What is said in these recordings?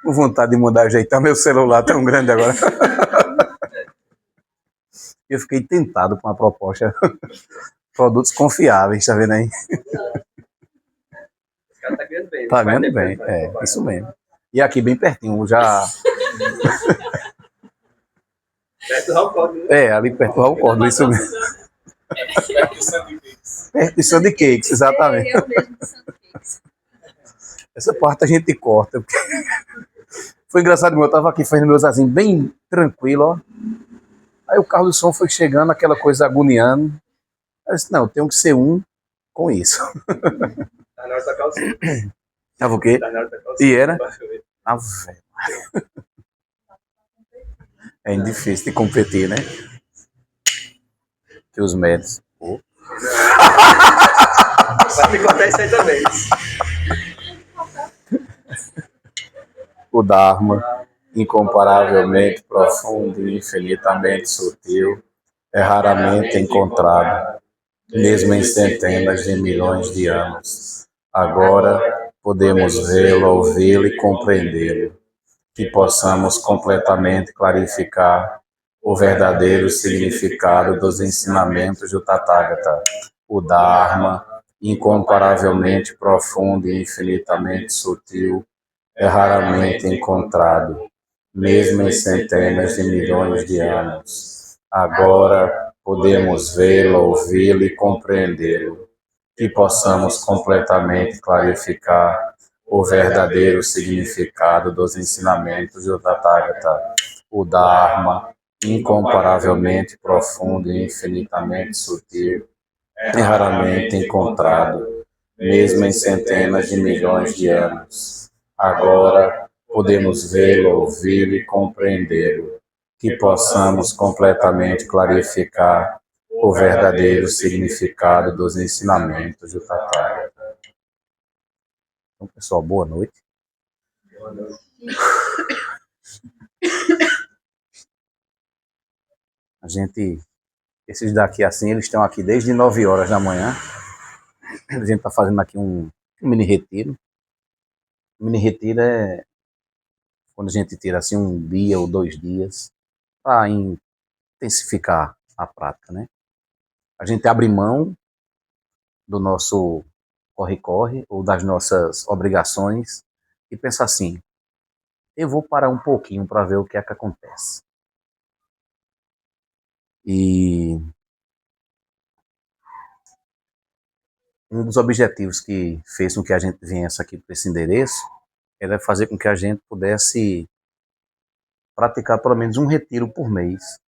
Com vontade de mudar, ajeitar meu celular tão grande agora. Eu fiquei tentado com a proposta. Produtos confiáveis, tá vendo aí? Tá ganhando bem. Tá ganhando bem, isso mesmo. E aqui bem pertinho, já... Perto do Raul Código, né? ali perto do Raul Código, isso mesmo. Perto de Sandy Cakes, exatamente. Eu mesmo de Sandy Cakes. Essa parte a gente corta. Foi engraçado, eu tava aqui fazendo meus assim, bem tranquilo, ó. Aí o carro do som foi chegando, aquela coisa agoniando. Eu disse, não, eu tenho que ser um com isso. Tá na hora da calcinha. Tava o quê? Tá na hora da calcinha. E era? Ah, velho. É difícil de competir, né? Que os médicos. Vai me contar isso aí também. O Dharma, incomparavelmente profundo e infinitamente sutil, é raramente encontrado, mesmo em centenas de milhões de anos. Agora podemos vê-lo, ouvi-lo e compreendê-lo, que possamos completamente clarificar o verdadeiro significado dos ensinamentos do Tathagata. O Dharma, incomparavelmente profundo e infinitamente sutil, é raramente encontrado, mesmo em centenas de milhões de anos. Agora podemos vê-lo, ouvi-lo e compreendê-lo, que possamos completamente clarificar o verdadeiro significado dos ensinamentos do Tathagata. O Dharma, incomparavelmente profundo e infinitamente sutil, é raramente encontrado, mesmo em centenas de milhões de anos. Agora podemos vê-lo, ouvi-lo e compreendê-lo, que possamos completamente clarificar o verdadeiro significado dos ensinamentos do Tathagata. Então, pessoal, boa noite. Boa noite. A gente, esses daqui assim, eles estão aqui desde 9 horas da manhã. A gente está fazendo aqui um mini retiro. O mini retiro é quando a gente tira assim um dia ou 2 dias para intensificar a prática, né? A gente abre mão do nosso corre-corre ou das nossas obrigações e pensa assim, eu vou parar um pouquinho para ver o que é que acontece. E um dos objetivos que fez com que a gente viesse aqui para esse endereço era fazer com que a gente pudesse praticar pelo menos um retiro por mês.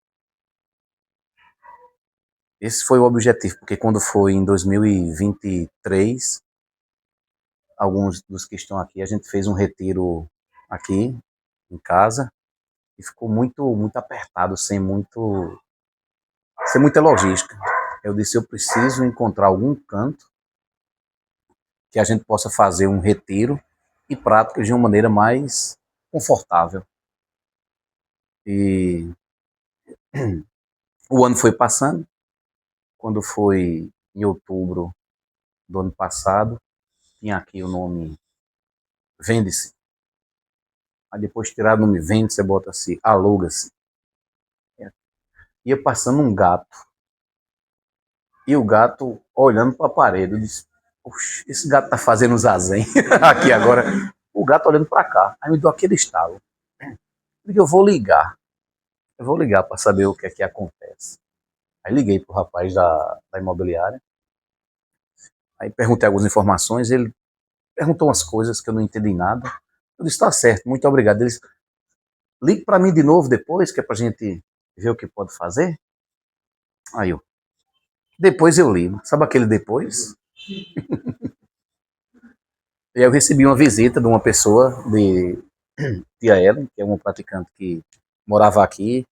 Esse foi o objetivo, porque quando foi em 2023, alguns dos que estão aqui, a gente fez um retiro aqui em casa e ficou muito apertado, sem muita logística. Eu disse, eu preciso encontrar algum canto que a gente possa fazer um retiro e práticas de uma maneira mais confortável. E o ano foi passando. Quando foi em outubro do ano passado, tinha aqui o nome Vende-se. Aí depois tirar o nome Vende-se, você bota assim, Aluga-se. Ia passando um gato. E o gato olhando para a parede. Eu disse, poxa, esse gato tá fazendo zazen aqui agora. O gato olhando para cá. Aí me deu aquele estalo. Eu vou ligar. Eu vou ligar para saber o que é que acontece. Aí liguei pro rapaz da imobiliária. Aí perguntei algumas informações. Ele perguntou umas coisas que eu não entendi nada. Eu disse, tá certo, muito obrigado. Ele disse, ligue para mim de novo depois, que é pra gente ver o que pode fazer. Aí eu, depois eu ligo. Sabe aquele depois? E aí eu recebi uma visita de uma pessoa, de tia Ellen, que é uma praticante que morava aqui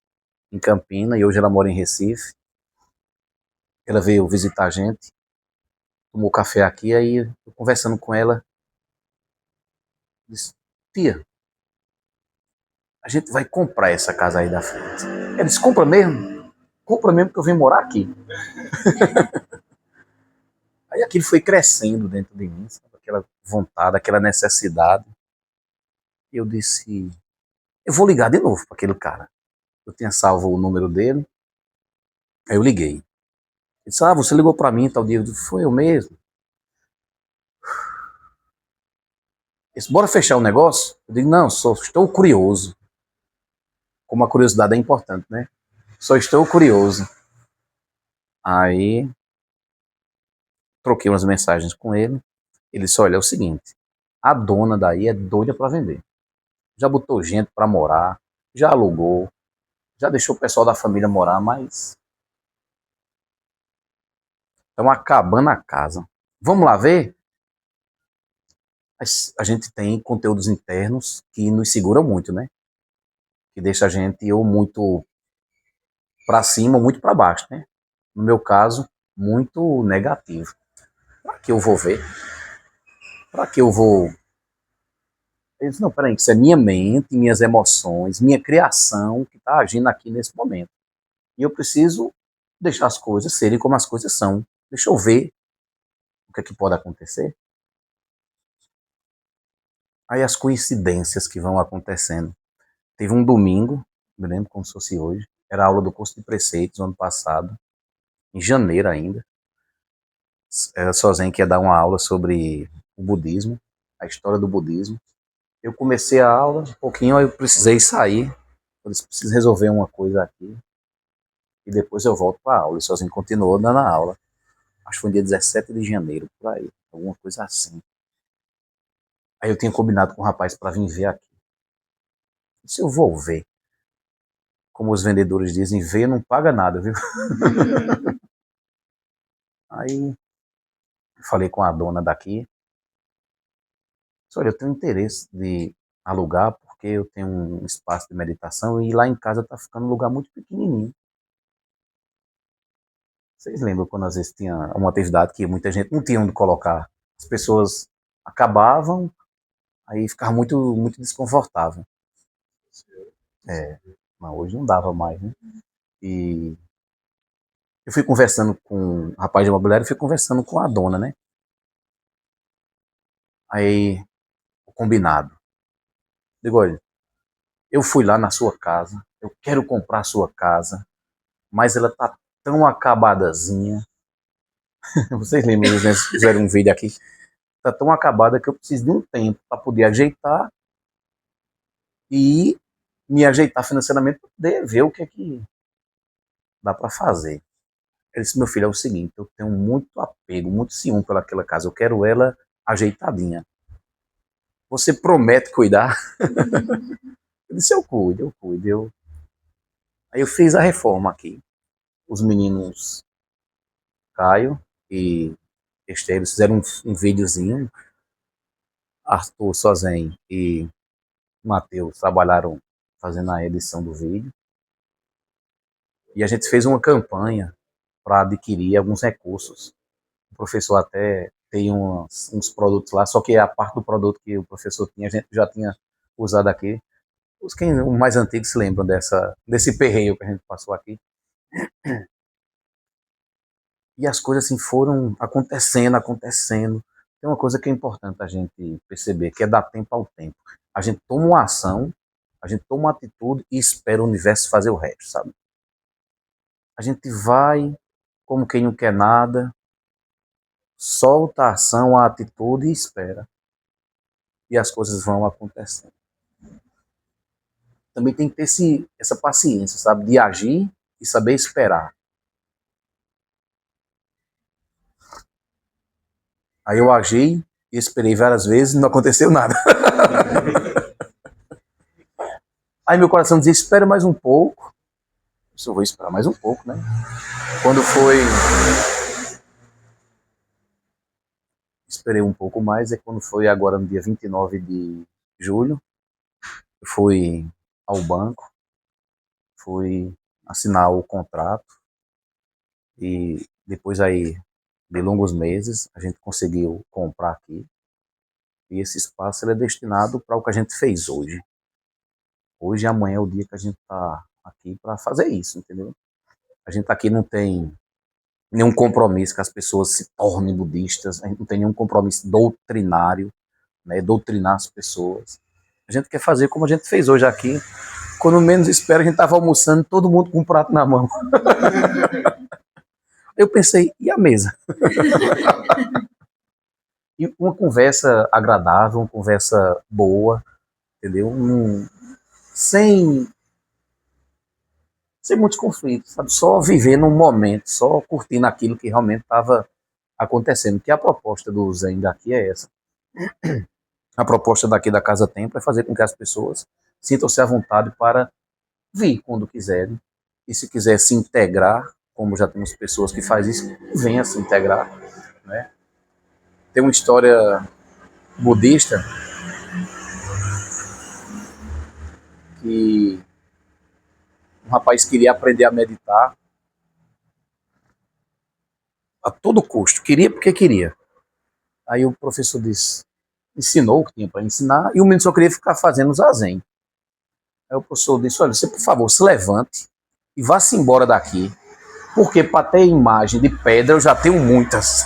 em Campina e hoje ela mora em Recife. Ela veio visitar a gente, tomou café aqui, aí eu conversando com ela, disse, tia, a gente vai comprar essa casa aí da frente. Ela disse, compra mesmo? Compra mesmo que eu vim morar aqui. Aí Aí aquilo foi crescendo dentro de mim, sabe? Aquela vontade, aquela necessidade. E eu disse, eu vou ligar de novo para aquele cara. Eu tinha salvo o número dele, aí eu liguei. Ele disse, você ligou para mim tal dia. Eu disse, foi eu mesmo. Ele disse, bora fechar o negócio? Eu digo, não, só estou curioso. Como a curiosidade é importante, né? Só estou curioso. Aí, troquei umas mensagens com ele. Ele disse, olha, é o seguinte, a dona daí é doida para vender. Já botou gente para morar, já alugou, já deixou o pessoal da família morar, mas estão acabando a casa. Vamos lá ver? A gente tem conteúdos internos que nos seguram muito, né? Que deixa a gente ou muito para cima ou muito para baixo, né? No meu caso, muito negativo. Para que eu vou ver? Para que eu vou... Eu disse, não, peraí, isso é minha mente, minhas emoções, minha criação que está agindo aqui nesse momento. E eu preciso deixar as coisas serem como as coisas são. Deixa eu ver o que é que pode acontecer. Aí as coincidências que vão acontecendo. Teve um domingo, me lembro como se fosse hoje, era a aula do curso de preceitos no ano passado, em janeiro ainda. Era sozinho que ia dar uma aula sobre o budismo, a história do budismo. Eu comecei a aula, um pouquinho, aí eu precisei sair. Eu disse, preciso resolver uma coisa aqui. E depois eu volto para a aula. E sozinho continuou dando a aula. Acho que foi no dia 17 de janeiro, por aí. Alguma coisa assim. Aí eu tinha combinado com o rapaz para vir ver aqui. Se eu vou ver, como os vendedores dizem, ver não paga nada, viu? Aí falei com a dona daqui. Disse, olha, eu tenho interesse de alugar porque eu tenho um espaço de meditação e lá em casa tá ficando um lugar muito pequenininho. Vocês lembram quando às vezes tinha uma atividade que muita gente não tinha onde colocar? As pessoas acabavam, aí ficava muito desconfortável. É, mas hoje não dava mais, né? E eu fui conversando com o rapaz de imobiliário, fui conversando com a dona, né? Aí, o combinado. Digo, olha, eu fui lá na sua casa, eu quero comprar a sua casa, mas ela tá tão acabadazinha. Vocês lembram, eles fizeram um vídeo aqui? Tá tão acabada que eu preciso de um tempo para poder ajeitar e me ajeitar financeiramente para poder ver o que é que dá para fazer. Ele disse, meu filho, é o seguinte, eu tenho muito apego, muito ciúme pelaquela casa, eu quero ela ajeitadinha. Você promete cuidar? Eu disse, eu cuido, eu cuido. Aí eu fiz a reforma aqui. Os meninos Caio e Esteiro fizeram um videozinho. Arthur Sozen e Matheus trabalharam fazendo a edição do vídeo. E a gente fez uma campanha para adquirir alguns recursos. O professor até tem uns produtos lá, só que a parte do produto que o professor tinha, a gente já tinha usado aqui. Os mais antigos se lembram desse perreio que a gente passou aqui. E as coisas assim foram acontecendo. Tem uma coisa que é importante a gente perceber, que é dar tempo ao tempo. A gente toma uma ação, a gente toma uma atitude e espera o universo fazer o resto, sabe? A gente vai como quem não quer nada, solta a ação, a atitude e espera. E as coisas vão acontecendo. Também tem que ter essa paciência, sabe? De agir e saber esperar. Aí eu agi e esperei várias vezes e não aconteceu nada. Aí meu coração dizia, espera mais um pouco. Eu vou esperar mais um pouco, né? Quando foi... Esperei um pouco mais, é quando foi agora no dia 29 de julho. Eu fui ao banco, fui assinar o contrato e depois aí de longos meses a gente conseguiu comprar aqui. E esse espaço ele é destinado para o que a gente fez hoje. Hoje e amanhã é o dia que a gente está aqui para fazer isso, entendeu? A gente aqui não tem nenhum compromisso que as pessoas se tornem budistas, a gente não tem nenhum compromisso doutrinário, né, doutrinar as pessoas. A gente quer fazer como a gente fez hoje aqui. Quando menos espera, a gente estava almoçando, todo mundo com um prato na mão. Eu pensei, e a mesa? E uma conversa agradável, uma conversa boa, entendeu? Sem, sem muitos conflitos, sabe? Só viver num momento, só curtindo aquilo que realmente estava acontecendo. Que a proposta do Zen daqui é essa. A proposta daqui da Casa Templo é fazer com que as pessoas sintam-se à vontade para vir quando quiserem. E se quiser se integrar, como já temos pessoas que fazem isso, venha se integrar, né? Tem uma história budista que um rapaz queria aprender a meditar a todo custo. Queria porque queria. Aí o professor disse, ensinou o que tinha para ensinar, e o menino só queria ficar fazendo zazen. Aí o professor disse, olha, você por favor, se levante e vá-se embora daqui, porque para ter imagem de pedra eu já tenho muitas.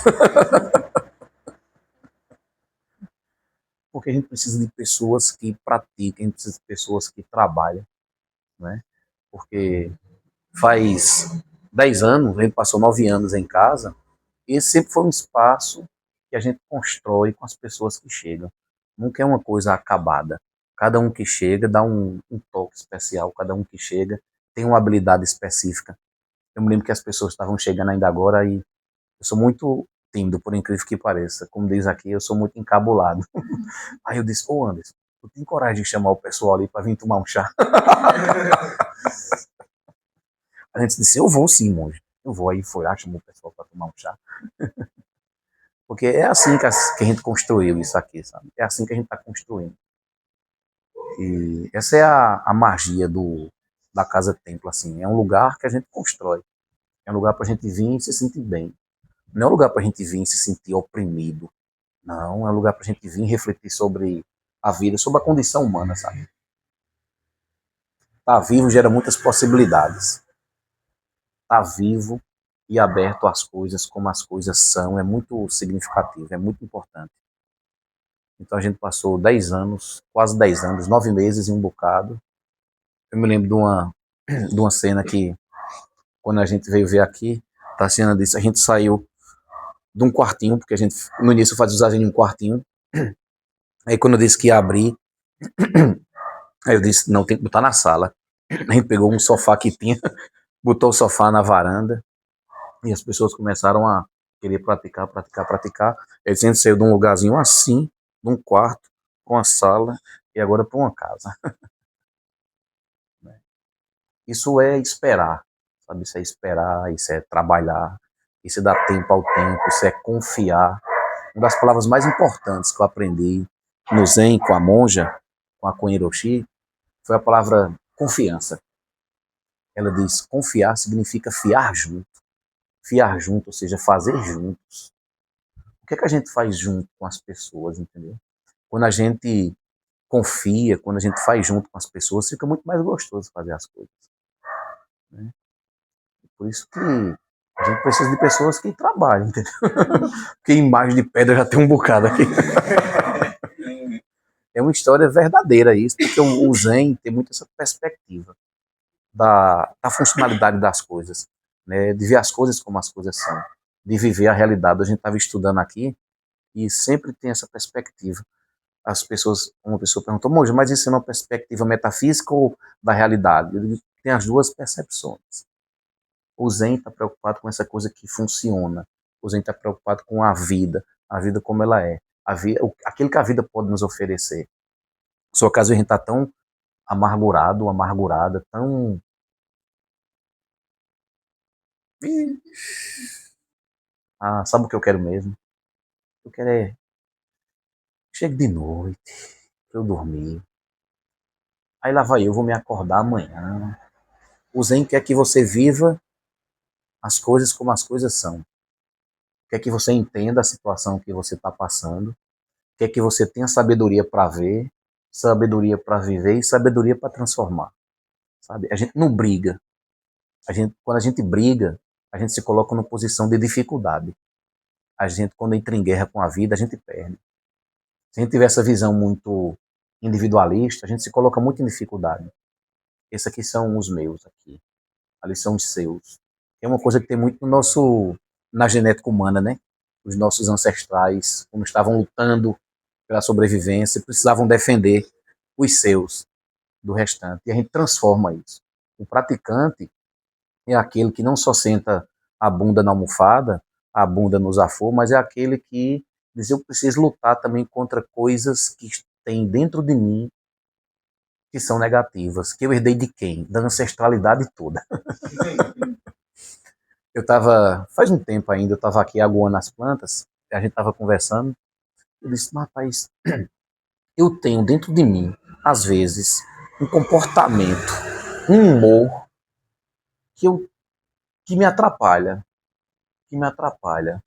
Porque a gente precisa de pessoas que pratiquem, a gente precisa de pessoas que trabalham, né? Porque faz 10 anos, a gente passou 9 anos em casa, e esse sempre foi um espaço que a gente constrói com as pessoas que chegam. Nunca é uma coisa acabada. Cada um que chega dá um toque especial, cada um que chega tem uma habilidade específica. Eu me lembro que as pessoas estavam chegando ainda agora e eu sou muito tímido, por incrível que pareça. Como diz aqui, eu sou muito encabulado. Aí eu disse, ô Anderson, tu tem coragem de chamar o pessoal ali para vir tomar um chá? A gente disse, eu vou sim, monge. Eu vou. Aí foi lá, chamou o pessoal para tomar um chá. Porque é assim que a gente construiu isso aqui, sabe? É assim que a gente está construindo. E essa é a magia da Casa Templo, assim. É um lugar que a gente constrói. É um lugar para a gente vir e se sentir bem. Não é um lugar para a gente vir e se sentir oprimido. Não, é um lugar para a gente vir e refletir sobre a vida, sobre a condição humana, sabe? Estar vivo gera muitas possibilidades. Estar vivo e aberto às coisas como as coisas são é muito significativo, é muito importante. Então a gente passou 10 anos, quase 10 anos, 9 meses e um bocado. Eu me lembro de uma cena que, quando a gente veio ver aqui, a cena disse, a gente saiu de um quartinho, porque a gente no início fazia usagem em um quartinho. Aí quando eu disse que ia abrir, aí eu disse, não, tem que botar na sala. A gente pegou um sofá que tinha, botou o sofá na varanda, e as pessoas começaram a querer praticar, praticar, praticar. Aí a gente saiu de um lugarzinho assim, de um quarto, com a sala, e agora para uma casa. Isso é esperar, sabe? Isso é esperar, isso é trabalhar, isso é dar tempo ao tempo, isso é confiar. Uma das palavras mais importantes que eu aprendi no Zen com a monja, com a Koen Hiroshi, foi a palavra confiança. Ela diz, confiar significa fiar junto. Fiar junto, ou seja, fazer juntos. O que é que a gente faz junto com as pessoas, entendeu? Quando a gente confia, quando a gente faz junto com as pessoas, fica muito mais gostoso fazer as coisas, né? Por isso que a gente precisa de pessoas que trabalhem, entendeu? Porque imagem de pedra já tem um bocado aqui. É uma história verdadeira isso, porque o Zen tem muito essa perspectiva da funcionalidade das coisas, né? De ver as coisas como as coisas são, de viver a realidade. A gente estava estudando aqui e sempre tem essa perspectiva. As pessoas, uma pessoa perguntou, monge, mas isso é uma perspectiva metafísica ou da realidade? Eu digo, tem as duas percepções. O Zen está preocupado com essa coisa que funciona. O Zen está preocupado com a vida como ela é, aquilo que a vida pode nos oferecer. Só que às vezes a gente está tão amargurado, amargurada, tão... Ah, sabe o que eu quero mesmo? Eu quero é... Chega de noite, pra eu dormir. Aí lá vai eu, vou me acordar amanhã. O Zen quer que você viva as coisas como as coisas são. Quer que você entenda a situação que você está passando. Quer que você tenha sabedoria para ver, sabedoria para viver e sabedoria para transformar. Sabe? A gente não briga. Quando a gente briga, a gente se coloca numa posição de dificuldade. A gente, quando entra em guerra com a vida, a gente perde. Se a gente tiver essa visão muito individualista, a gente se coloca muito em dificuldade. Esses aqui são os meus aqui. Ali são os seus. É uma coisa que tem muito no na genética humana, né? Os nossos ancestrais, quando estavam lutando pela sobrevivência, precisavam defender os seus do restante. E a gente transforma isso. O praticante é aquele que não só senta a bunda na almofada, a bunda no zafor, mas é aquele que diz: eu preciso lutar também contra coisas que tem dentro de mim que são negativas, que eu herdei de quem? Da ancestralidade toda. Eu estava, faz um tempo ainda, eu estava aqui aguando as plantas, a gente estava conversando, eu disse: rapaz, eu tenho dentro de mim, às vezes, um comportamento, um humor que, que me atrapalha, que me atrapalha.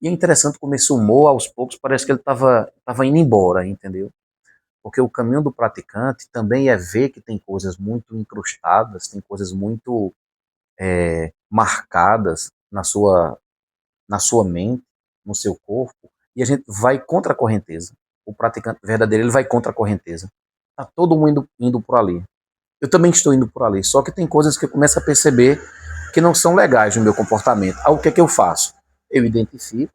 E é interessante como esse humor, aos poucos, parece que ele estava indo embora, entendeu? Porque o caminho do praticante também é ver que tem coisas muito incrustadas, tem coisas muito marcadas na sua mente, no seu corpo, e a gente vai contra a correnteza. O praticante verdadeiro, ele vai contra a correnteza. Tá todo mundo indo por ali. Eu também estou indo por ali, só que tem coisas que eu começo a perceber que não são legais no meu comportamento. Aí o que é que eu faço? Eu identifico,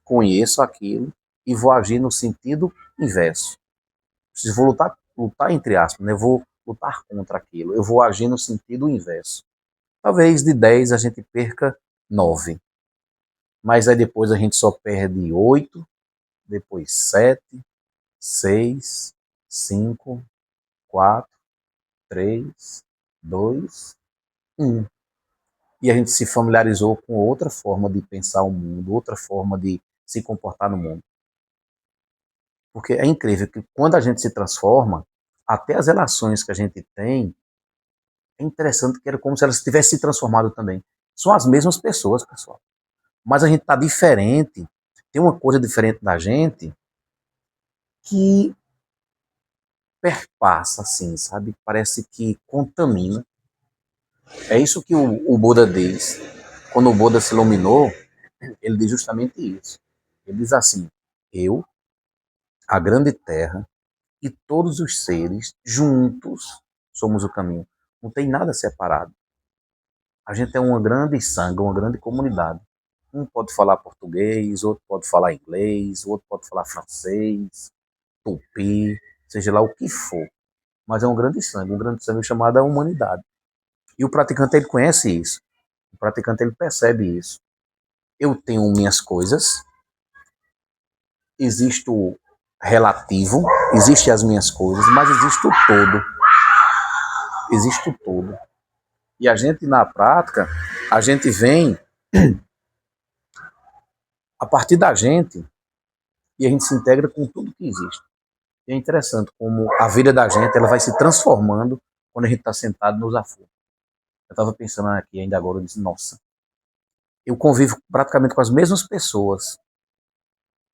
conheço aquilo e vou agir no sentido inverso. Se vou lutar entre aspas, né? Eu vou lutar contra aquilo. Eu vou agir no sentido inverso. Talvez de 10 a gente perca 9. Mas aí depois a gente só perde 8, depois 7, 6, 5, 4, 3, 2, 1. E a gente se familiarizou com outra forma de pensar o mundo, outra forma de se comportar no mundo. Porque é incrível que quando a gente se transforma, até as relações que a gente tem, é interessante que era como se elas tivessem se transformado também. São as mesmas pessoas, pessoal. Mas a gente está diferente, tem uma coisa diferente da gente que perpassa, assim, sabe? Parece que contamina. É isso que o Buda diz. Quando o Buda se iluminou, ele diz justamente isso. Ele diz assim: eu, a grande terra, e todos os seres juntos somos o caminho. Não tem nada separado. A gente é uma grande sanga, uma grande comunidade. Um pode falar português, outro pode falar inglês, outro pode falar francês, tupi, seja lá o que for. Mas é um grande sangue chamado humanidade. E o praticante, ele conhece isso. O praticante, ele percebe isso. Eu tenho minhas coisas, existe o relativo, existe as minhas coisas, mas existe o todo. Existe o todo. E a gente, na prática, a gente vem a partir da gente e a gente se integra com tudo que existe. E é interessante como a vida da gente, ela vai se transformando quando a gente está sentado nos afora. Eu estava pensando aqui ainda agora, eu disse: nossa, eu convivo praticamente com as mesmas pessoas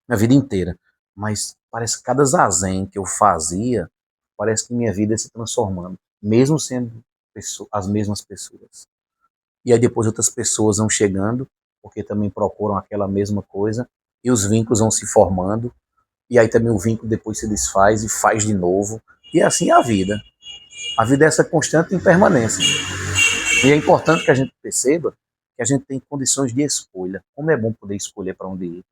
minha vida inteira, mas parece que cada zazen que eu fazia, parece que minha vida ia se transformando, mesmo sendo as mesmas pessoas. E aí depois outras pessoas vão chegando, porque também procuram aquela mesma coisa, e os vínculos vão se formando, e aí também o vínculo depois se desfaz e faz de novo, e assim é a vida. A vida é essa constante impermanência. E é importante que a gente perceba que a gente tem condições de escolha. Como é bom poder escolher para onde ir.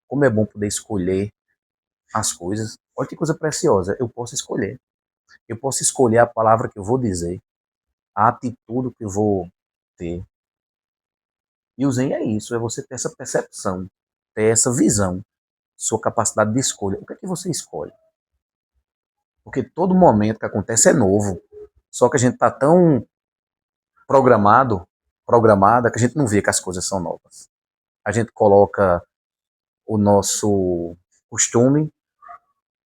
Como é bom poder escolher as coisas. Olha que coisa preciosa. Eu posso escolher. Eu posso escolher a palavra que eu vou dizer, a atitude que eu vou ter. E o Zen é isso, é você ter essa percepção, ter essa visão, sua capacidade de escolha. O que é que você escolhe? Porque todo momento que acontece é novo. Só que a gente está tão programada, que a gente não vê que as coisas são novas. A gente coloca o nosso costume,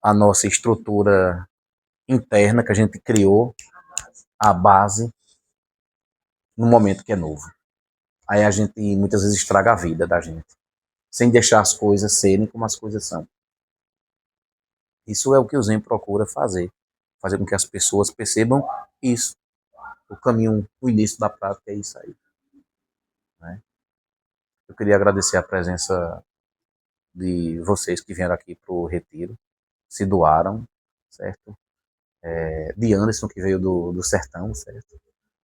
a nossa estrutura interna que a gente criou, a base, no momento que é novo. Aí a gente muitas vezes estraga a vida da gente, sem deixar as coisas serem como as coisas são. Isso é o que o Zen procura fazer, fazer com que as pessoas percebam isso. O caminho, o início da prática é isso aí. né? Eu queria agradecer a presença de vocês que vieram aqui para o retiro, se doaram, certo? De Anderson, que veio do sertão, certo?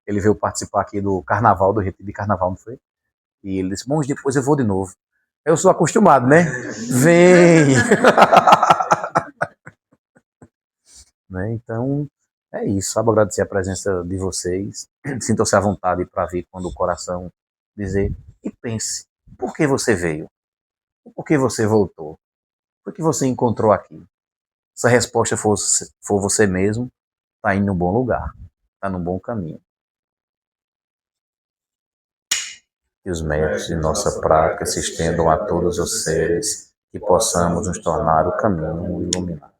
Ele veio participar aqui do carnaval, do retiro de carnaval, não foi? E ele disse, bom, depois eu vou de novo. Eu sou acostumado, né? Vem! Né? Então, é isso. Sabe, agradecer a presença de vocês. Sintam-se à vontade para vir quando o coração dizer. E pense, por que você veio? Por que você voltou? Por que você encontrou aqui? Se a resposta for você mesmo, está indo no bom lugar. Está no bom caminho. Que os méritos de nossa prática se estendam a todos os seres, que possamos nos tornar o caminho iluminado.